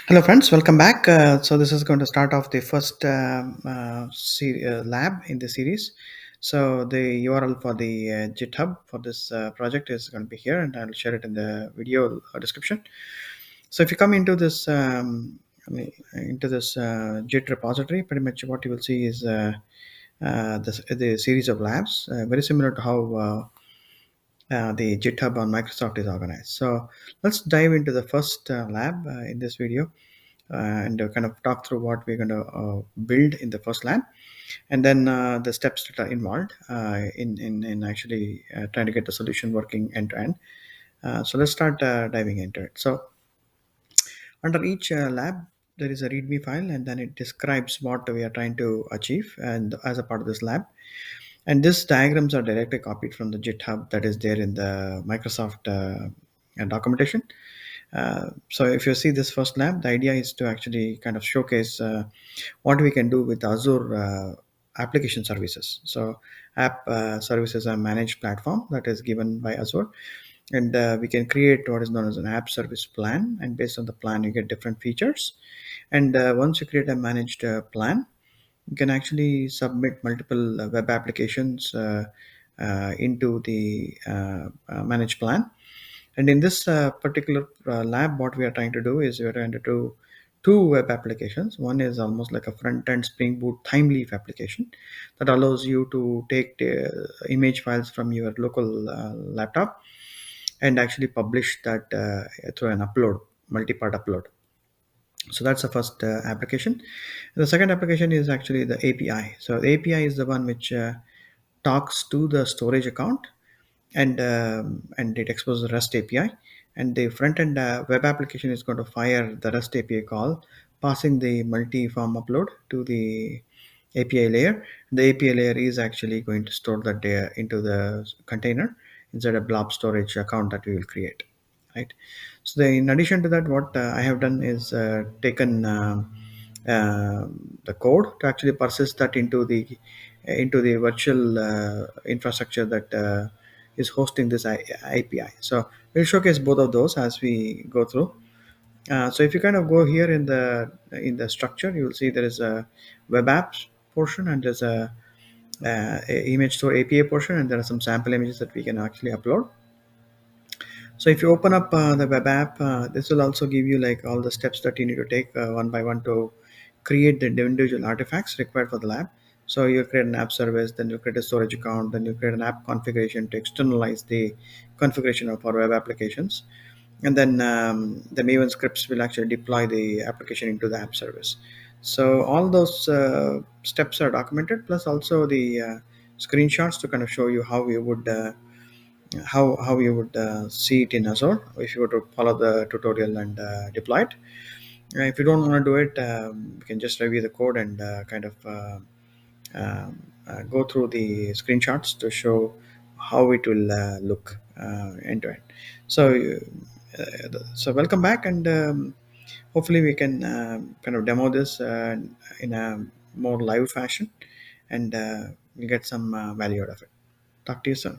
Hello, friends. Welcome back. So this is going to start off the first lab in the series. So the URL for the GitHub for this project is going to be here, and I'll share it in the video description. So if you come into this Git repository, pretty much what you will see is the series of labs, very similar to how the GitHub on Microsoft is organized. So let's dive into the first lab in this video and kind of talk through what we're going to build in the first lab, and then the steps that are involved in actually trying to get the solution working end to end. So let's start diving into it. So under each lab, there is a README file, and then it describes what we are trying to achieve, and as a part of this lab. And these diagrams are directly copied from the GitHub that is there in the Microsoft documentation. So if you see this first lab, the idea is to actually kind of showcase what we can do with Azure application services. So app services are managed platform that is given by Azure, and we can create what is known as an app service plan. And based on the plan, you get different features. And once you create a managed plan, you can actually submit multiple web applications into the managed plan. And in this particular lab, what we are trying to do is we are trying to do two web applications. One is almost like a front-end Spring Boot time leaf application that allows you to take the image files from your local laptop and actually publish that through an upload, multi-part upload. So that's the first application. The second application is actually the API. So the API is the one which talks to the storage account, and it exposes the REST API. And the front end web application is going to fire the REST API call, passing the multi-form upload to the API layer. The API layer is actually going to store that data into the container inside a blob storage account that we will create, right? So in addition to that, what I have done is taken uh, the code to actually persist that into the virtual infrastructure that is hosting this API. So we'll showcase both of those as we go through. So if you kind of go here in the structure, you will see there is a web apps portion, and there's a image store API portion, and there are some sample images that we can actually upload. So if you open up the web app, this will also give you like all the steps that you need to take one by one to create the individual artifacts required for the lab. So you create an app service, then you create a storage account, then you create an app configuration to externalize the configuration of our web applications. And then the Maven scripts will actually deploy the application into the app service. So all those steps are documented, plus also the screenshots to kind of show you how you would see it in Azure if you were to follow the tutorial and deploy it. If you don't want to do it, you can just review the code and kind of go through the screenshots to show how it will look end to end. So, so welcome back, and hopefully we can kind of demo this in a more live fashion, and we'll get some value out of it. Talk to you soon.